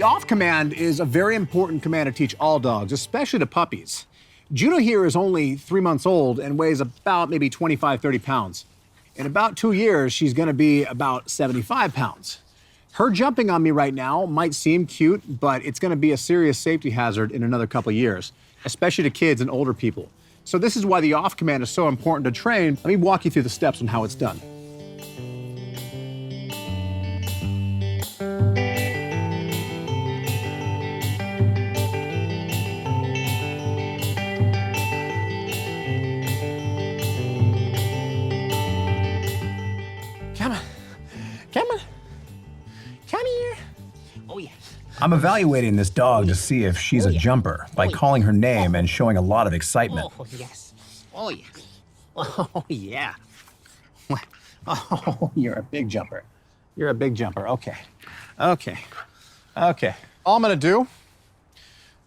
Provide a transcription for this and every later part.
off command is a very important command to teach all dogs, especially to puppies. Juno here is only 3 months old and weighs about maybe 25, 30 pounds. In about 2 years, she's gonna be about 75 pounds. Her jumping on me right now might seem cute, but it's gonna be a serious safety hazard in another couple years, especially to kids and older people. So this is why the off command is so important to train. Let me walk you through the steps on how it's done. Come on, come on, come here. Oh yeah. I'm evaluating this dog to see if she's a jumper by calling her name and showing a lot of excitement. Oh yes, oh yeah, oh yeah. Oh, you're a big jumper. You're a big jumper, okay. Okay, okay. All I'm gonna do,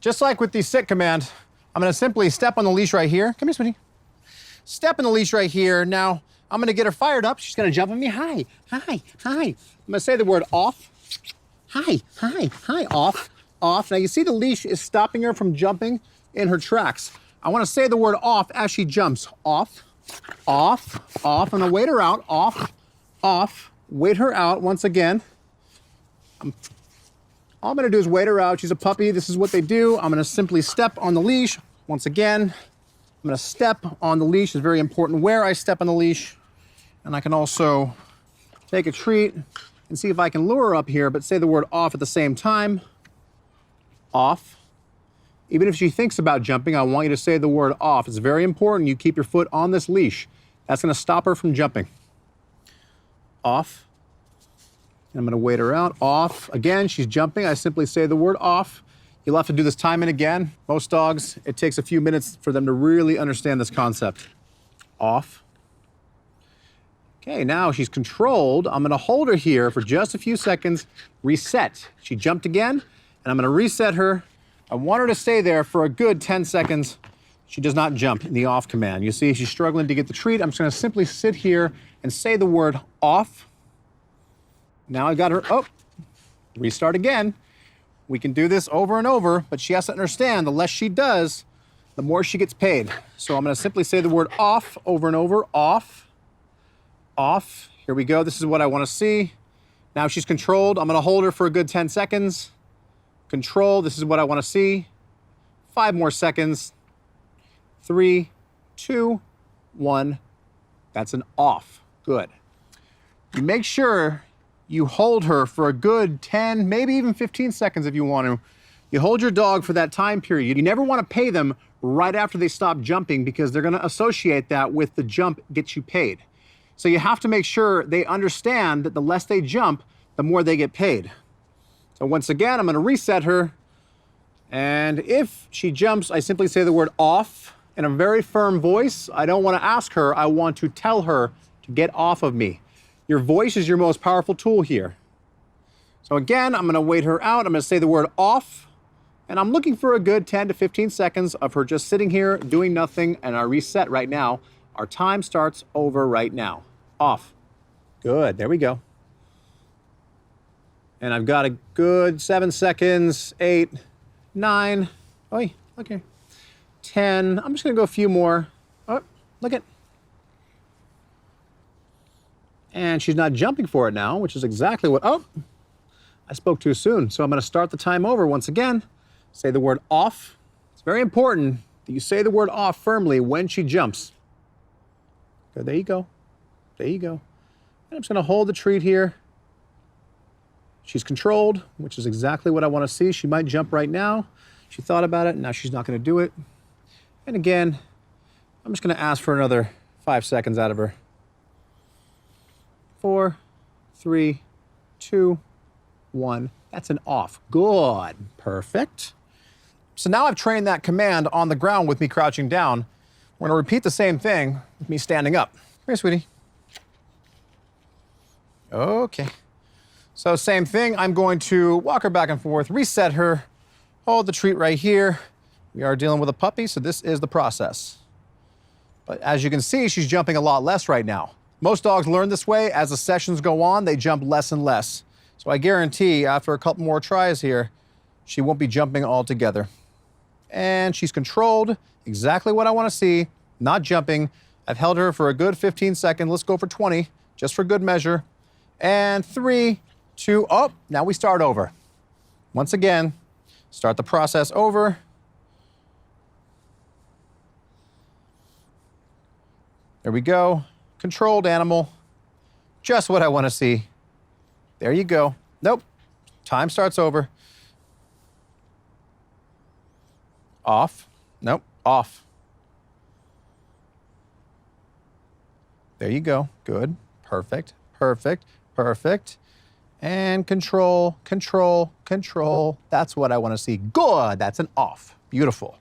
just like with the sit command, I'm gonna simply step on the leash right here. Come here, sweetie. Step on the leash right here. Now, I'm gonna get her fired up. She's gonna jump on me. Hi, hi, hi. I'm gonna say the word off. Hi, hi, hi, off, off. Now you see the leash is stopping her from jumping in her tracks. I wanna say the word off as she jumps. Off, off, off. I'm gonna wait her out. Off, off. Wait her out once again. All I'm gonna do is wait her out. She's a puppy. This is what they do. I'm gonna simply step on the leash once again. I'm gonna step on the leash. It's very important where I step on the leash. And I can also take a treat and see if I can lure her up here, but say the word off at the same time. Off. Even if she thinks about jumping, I want you to say the word off. It's very important you keep your foot on this leash. That's gonna stop her from jumping. Off. And I'm gonna wait her out. Off. Again, she's jumping. I simply say the word off. You'll have to do this time and again. Most dogs, it takes a few minutes for them to really understand this concept. Off. Okay, now she's controlled. I'm gonna hold her here for just a few seconds. Reset. She jumped again, and I'm gonna reset her. I want her to stay there for a good 10 seconds. She does not jump in the off command. You see, she's struggling to get the treat. I'm just gonna simply sit here and say the word off. Now I got her, oh, restart again. We can do this over and over, but she has to understand the less she does, the more she gets paid. So I'm gonna simply say the word off over and over, off. Off. Here we go. This is what I want to see. Now she's controlled. I'm going to hold her for a good 10 seconds. Control. This is what I want to see. 5 more seconds. 3, 2, 1. That's an off. Good. You make sure you hold her for a good 10, maybe even 15 seconds if you want to. You hold your dog for that time period. You never want to pay them right after they stop jumping because they're going to associate that with the jump gets you paid. So you have to make sure they understand that the less they jump, the more they get paid. So once again, I'm gonna reset her. And if she jumps, I simply say the word off in a very firm voice. I don't wanna ask her, I want to tell her to get off of me. Your voice is your most powerful tool here. So again, I'm gonna wait her out. I'm gonna say the word off. And I'm looking for a good 10 to 15 seconds of her just sitting here doing nothing, and I reset right now. Our time starts over right now. Off. Good, there we go. And I've got a good 7 seconds, 8, 9, oh, okay, 10. I'm just gonna go a few more. Oh, look at. And she's not jumping for it now, which is exactly what, oh, I spoke too soon. So I'm gonna start the time over once again. Say the word off. It's very important that you say the word off firmly when she jumps. Good, there you go. There you go. And I'm just gonna hold the treat here. She's controlled, which is exactly what I wanna see. She might jump right now. She thought about it, now she's not gonna do it. And again, I'm just gonna ask for another 5 seconds out of her. 4, 3, 2, 1. That's an off. Good, perfect. So now I've trained that command on the ground with me crouching down. We're gonna repeat the same thing with me standing up. Come here, sweetie. Okay. So same thing, I'm going to walk her back and forth, reset her, hold the treat right here. We are dealing with a puppy, so this is the process. But as you can see, she's jumping a lot less right now. Most dogs learn this way. As the sessions go on, they jump less and less. So I guarantee after a couple more tries here, She won't be jumping altogether. And she's controlled, exactly what I want to see, not jumping. I've held her for a good 15 seconds. Let's go for 20, just for good measure. And 3, 2, oh, now we start over. Once again, start the process over. There we go. Controlled animal. Just what I want to see. There you go. Nope. Time starts over. Off. Nope. Off. There you go. Good. Perfect. Perfect. Perfect. And control, control, control. That's what I want to see. Good. That's an off. Beautiful.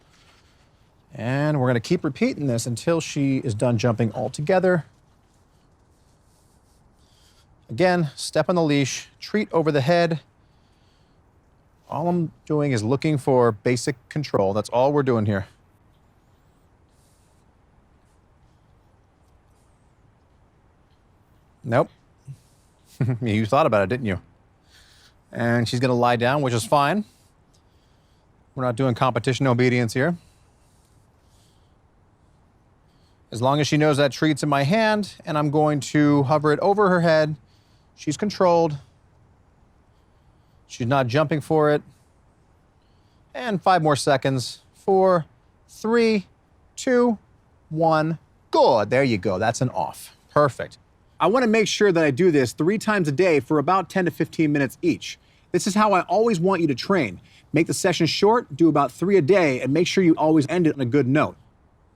And we're going to keep repeating this until she is done jumping altogether. Again, step on the leash, treat over the head. All I'm doing is looking for basic control. That's all we're doing here. Nope. You thought about it, didn't you? And she's going to lie down, which is fine. We're not doing competition obedience here. As long as she knows that treat's in my hand, and I'm going to hover it over her head. She's controlled. She's not jumping for it. And 5 more seconds. 4, 3, 2, 1. Good. There you go. That's an off. Perfect. I want to make sure that I do this 3 times a day for about 10 to 15 minutes each. This is how I always want you to train. Make the session short, do about 3 a day, and make sure you always end it on a good note.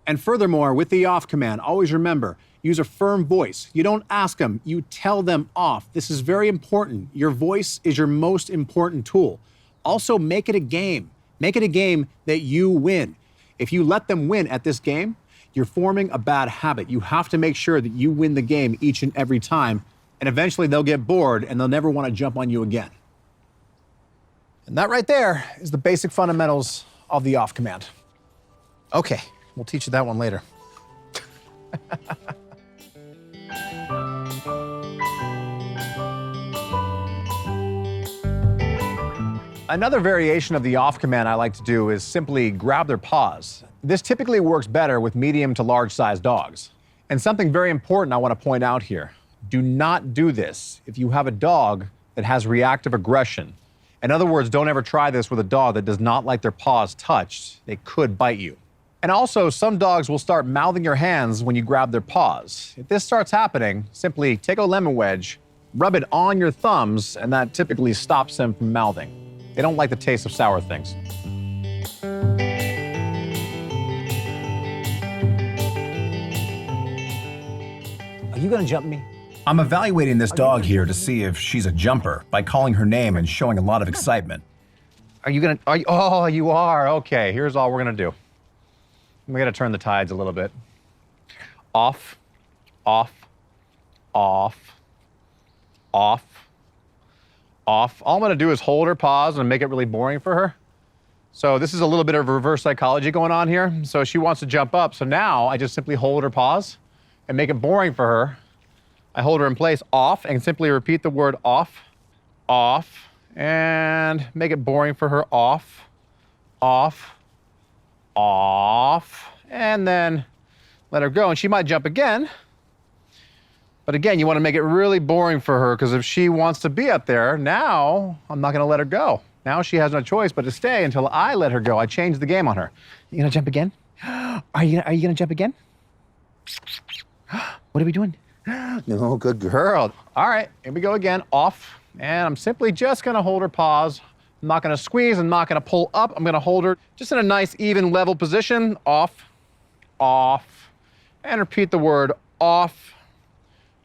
And furthermore, with the off command, always remember, use a firm voice. You don't ask them, you tell them off. This is very important. Your voice is your most important tool. Also, make it a game. Make it a game that you win. If you let them win at this game, you're forming a bad habit. You have to make sure that you win the game each and every time, and eventually they'll get bored and they'll never want to jump on you again. And that right there is the basic fundamentals of the off command. Okay, we'll teach you that one later. Another variation of the off command I like to do is simply grab their paws. This typically works better with medium to large sized dogs. And something very important I want to point out here. Do not do this if you have a dog that has reactive aggression. In other words, don't ever try this with a dog that does not like their paws touched. They could bite you. And also, some dogs will start mouthing your hands when you grab their paws. If this starts happening, simply take a lemon wedge, rub it on your thumbs, and that typically stops them from mouthing. They don't like the taste of sour things. Are you gonna jump me? I'm evaluating this dog here to see if she's a jumper by calling her name and showing a lot of excitement. Oh, you are. Okay, here's all we're gonna do. We gotta turn the tides a little bit. Off, off, off, off, off. All I'm gonna do is hold her paws and make it really boring for her. So this is a little bit of reverse psychology going on here. So she wants to jump up. So now I just simply hold her paws and make it boring for her. I hold her in place, off, and simply repeat the word off, off, and make it boring for her, off, off, off, and then let her go. And she might jump again. But again, you want to make it really boring for her, because if she wants to be up there, now I'm not going to let her go. Now she has no choice but to stay until I let her go. I changed the game on her. You going to jump again? Are you going to jump again? What are we doing? No, good girl. All right, here we go again. Off. And I'm simply just going to hold her paws. I'm not going to squeeze. I'm not going to pull up. I'm going to hold her just in a nice, even, level position. Off, off, and repeat the word off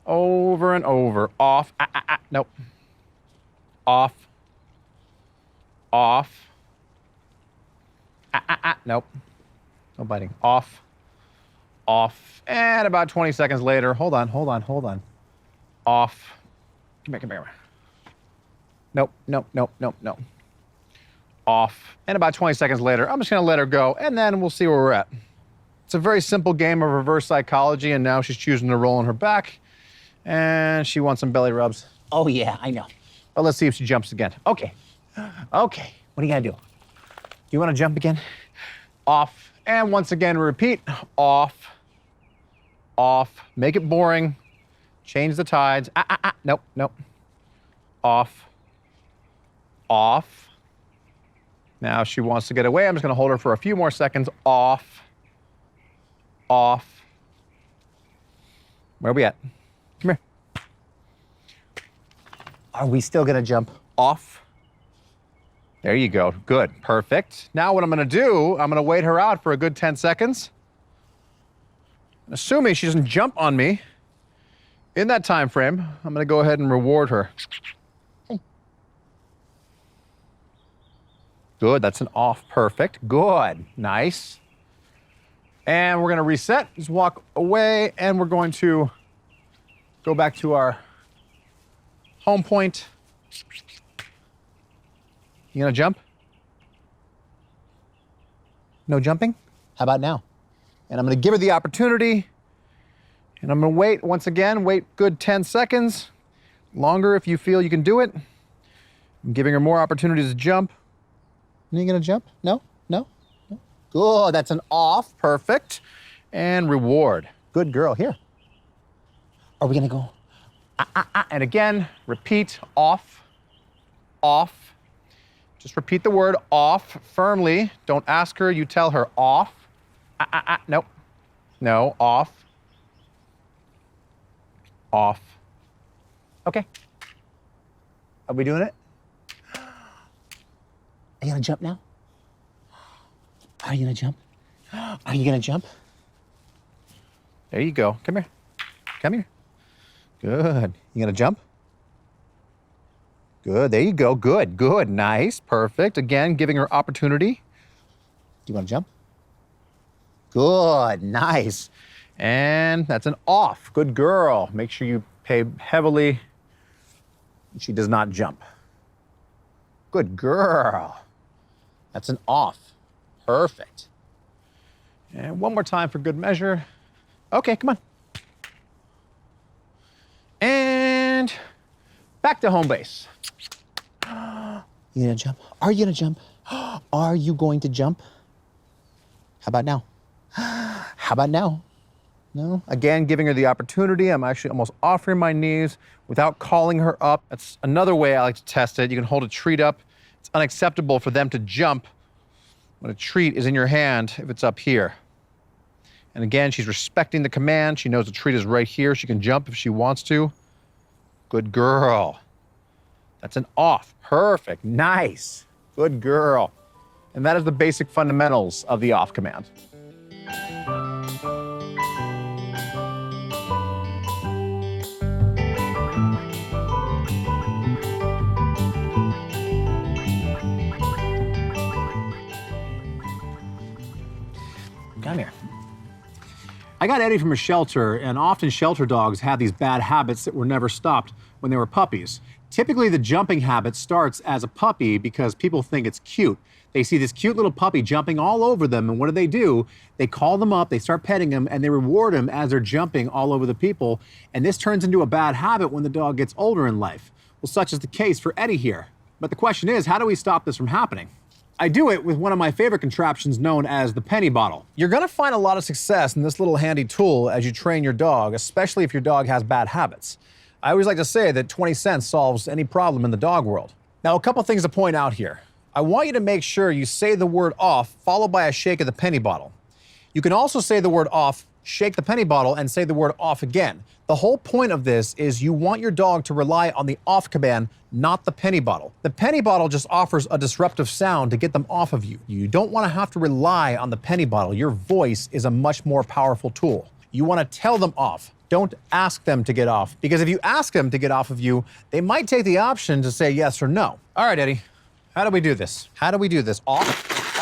over and over. Off. Nope. Off. Off. Nope. No biting. Off. Off. And about 20 seconds later, hold on. Off. Come here. Nope. Off. And about 20 seconds later, I'm just gonna let her go, and then we'll see where we're at. It's a very simple game of reverse psychology, and now she's choosing to roll on her back, and she wants some belly rubs. Oh yeah, I know. But let's see if she jumps again. Okay. What are you gonna do? You want to jump again? Off. And once again, repeat. Off. Off. Make it boring. Change the tides. Nope, nope. Off. Off. Now she wants to get away. I'm just going to hold her for a few more seconds. Off. Off. Where are we at? Come here. Are we still gonna jump? Off. There you go. Good. Perfect. Now what I'm going to do, I'm going to wait her out for a good 10 seconds. Assuming she doesn't jump on me in that time frame, I'm going to go ahead and reward her. Good. That's an off. Perfect. Good. Nice. And we're going to reset. Just walk away, and we're going to go back to our home point. You gonna jump? No jumping? How about now? And I'm gonna give her the opportunity, and I'm gonna wait once again, wait good 10 seconds. Longer if you feel you can do it. I'm giving her more opportunities to jump. Are you gonna jump? No? No? No? Good, that's an off, perfect. And reward. Good girl, here. Are we gonna go? And again, repeat, off, off. Just repeat the word off firmly. Don't ask her, you tell her off. Nope. No, off. Off. Okay. Are we doing it? Are you gonna jump now? Are you gonna jump? Are you gonna jump? There you go. Come here. Come here. Good. You gonna jump? Good. There you go. Good. Good. Nice. Perfect. Again, giving her opportunity. Do you want to jump? Good. Nice. And that's an off. Good girl. Make sure you pay heavily. She does not jump. Good girl. That's an off. Perfect. And one more time for good measure. Okay, come on. And back to home base. You gonna jump? Are you gonna jump? Are you going to jump? How about now? How about now? No? Again, giving her the opportunity. I'm actually almost offering my knees without calling her up. That's another way I like to test it. You can hold a treat up. It's unacceptable for them to jump when a treat is in your hand if it's up here. And again, she's respecting the command. She knows the treat is right here. She can jump if she wants to. Good girl. That's an off. Perfect. Nice. Good girl. And that is the basic fundamentals of the off command. Come here. I got Eddie from a shelter, and often shelter dogs have these bad habits that were never stopped when they were puppies. Typically, the jumping habit starts as a puppy because people think it's cute. They see this cute little puppy jumping all over them, and what do? They call them up, they start petting them, and they reward them as they're jumping all over the people. And this turns into a bad habit when the dog gets older in life. Well, such is the case for Eddie here. But the question is, how do we stop this from happening? I do it with one of my favorite contraptions known as the penny bottle. You're gonna find a lot of success in this little handy tool as you train your dog, especially if your dog has bad habits. I always like to say that 20 cents solves any problem in the dog world. Now, a couple things to point out here. I want you to make sure you say the word off, followed by a shake of the penny bottle. You can also say the word off, shake the penny bottle, and say the word off again. The whole point of this is you want your dog to rely on the off command, not the penny bottle. The penny bottle just offers a disruptive sound to get them off of you. You don't want to have to rely on the penny bottle. Your voice is a much more powerful tool. You want to tell them off. Don't ask them to get off, because if you ask them to get off of you, they might take the option to say yes or no. All right, Eddie, how do we do this? How do we do this? Off,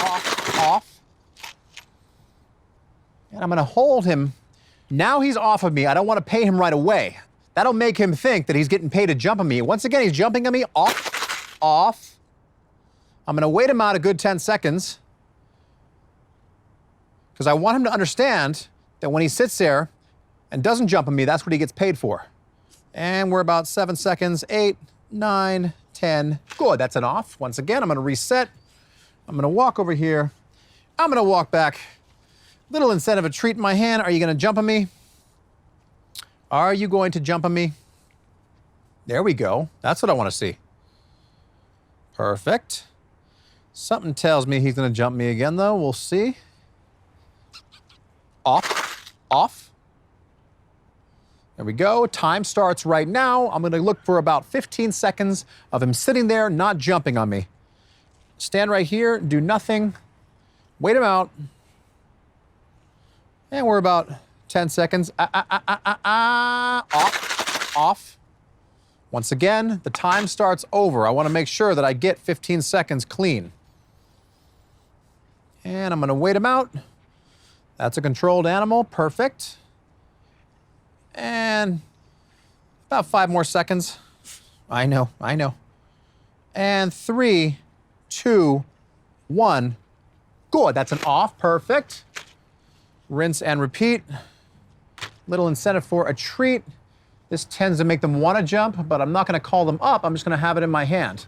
off, off. And I'm gonna hold him. Now he's off of me. I don't want to pay him right away. That'll make him think that he's getting paid to jump on me. Once again, he's jumping on me. Off, off. I'm gonna wait him out a good 10 seconds because I want him to understand that when he sits there and doesn't jump on me, that's what he gets paid for. And we're about 7 seconds, 8, 9, 10. Good, that's an off. Once again, I'm gonna reset. I'm gonna walk over here. I'm gonna walk back. Little incentive, a treat in my hand. Are you gonna jump on me? Are you going to jump on me? There we go. That's what I wanna see. Perfect. Something tells me he's gonna jump me again though. We'll see. Off, off. There we go. Time starts right now. I'm gonna look for about 15 seconds of him sitting there, not jumping on me. Stand right here, do nothing. Wait him out. And we're about 10 seconds. Off, off. Once again, the time starts over. I wanna make sure that I get 15 seconds clean. And I'm gonna wait him out. That's a controlled animal, perfect. And about 5 more seconds. I know. And 3, 2, 1. Good, that's an off, perfect. Rinse and repeat. Little incentive for a treat. This tends to make them want to jump, but I'm not gonna call them up, I'm just gonna have it in my hand.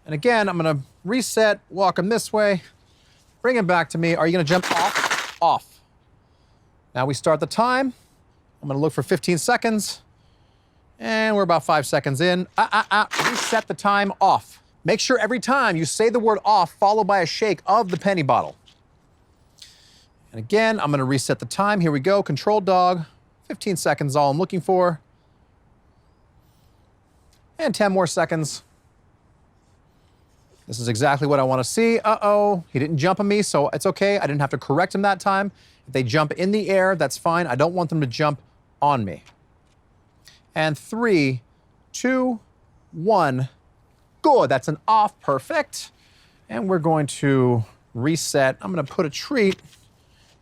And again, I'm gonna reset, walk them this way, bring them back to me. Are you gonna jump off? Off. Now we start the time. I'm gonna look for 15 seconds, and we're about 5 seconds in. Reset the time, off. Make sure every time you say the word off, followed by a shake of the penny bottle. And again, I'm gonna reset the time. Here we go, controlled dog. 15 seconds, all I'm looking for. And 10 more seconds. This is exactly what I wanna see. Uh-oh, he didn't jump on me, so it's okay. I didn't have to correct him that time. If they jump in the air, that's fine. I don't want them to jump on me. And 3, 2, 1. Good, that's an off, perfect. And we're going to reset. I'm gonna put a treat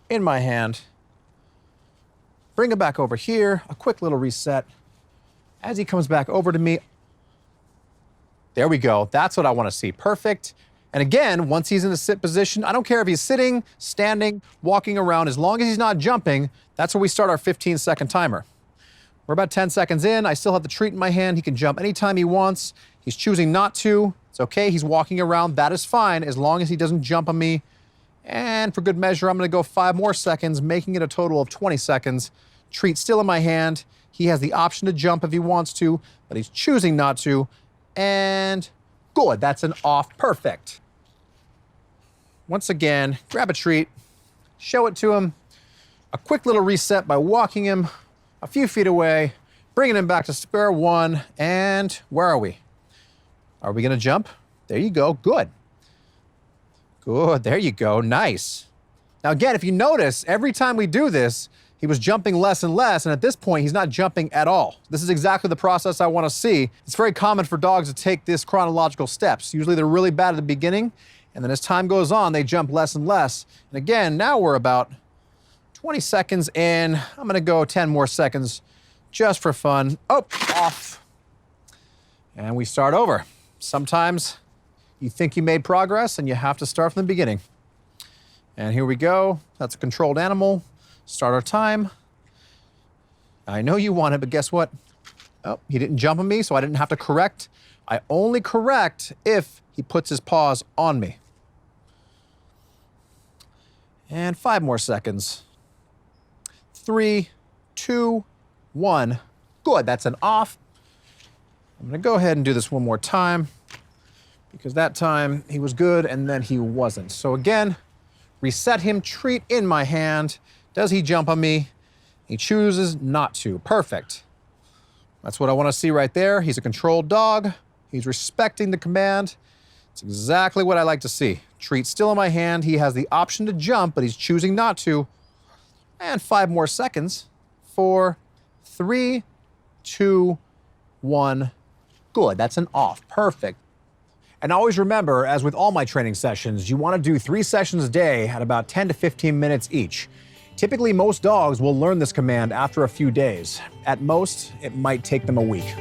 in my hand. Bring him back over here, a quick little reset. As he comes back over to me, there we go. That's what I wanna see, perfect. And again, once he's in a sit position, I don't care if he's sitting, standing, walking around, as long as he's not jumping, that's where we start our 15-second timer. We're about 10 seconds in. I still have the treat in my hand. He can jump anytime he wants. He's choosing not to. It's okay, he's walking around. That is fine, as long as he doesn't jump on me. And for good measure, I'm gonna go 5 more seconds, making it a total of 20 seconds. Treat still in my hand. He has the option to jump if he wants to, but he's choosing not to. And good, that's an off, perfect. Once again, grab a treat, show it to him. A quick little reset by walking him a few feet away, bringing him back to square one, and where are we? Are we gonna jump? There you go, good. Good, there you go, nice. Now again, if you notice, every time we do this, he was jumping less and less, and at this point, he's not jumping at all. This is exactly the process I wanna see. It's very common for dogs to take this chronological steps. Usually they're really bad at the beginning, and then as time goes on, they jump less and less. And again, now we're about 20 seconds in. I'm gonna go 10 more seconds just for fun. Oh, off. And we start over. Sometimes you think you made progress and you have to start from the beginning. And here we go. That's a controlled animal. Start our time. I know you want it, but guess what? Oh, he didn't jump on me, so I didn't have to correct. I only correct if he puts his paws on me. And 5 more seconds. 3, 2, 1. Good, that's an off. I'm gonna go ahead and do this one more time because that time he was good and then he wasn't. So again, reset him, treat in my hand. Does he jump on me? He chooses not to. Perfect. That's what I want to see right there. He's a controlled dog. He's respecting the command. It's exactly what I like to see. Treat still in my hand. He has the option to jump, but he's choosing not to. And 5 more seconds. 4, 3, 2, 1. Good, that's an off. Perfect. And always remember, as with all my training sessions, you want to do 3 sessions a day at about 10 to 15 minutes each. Typically, most dogs will learn this command after a few days. At most, it might take them a week.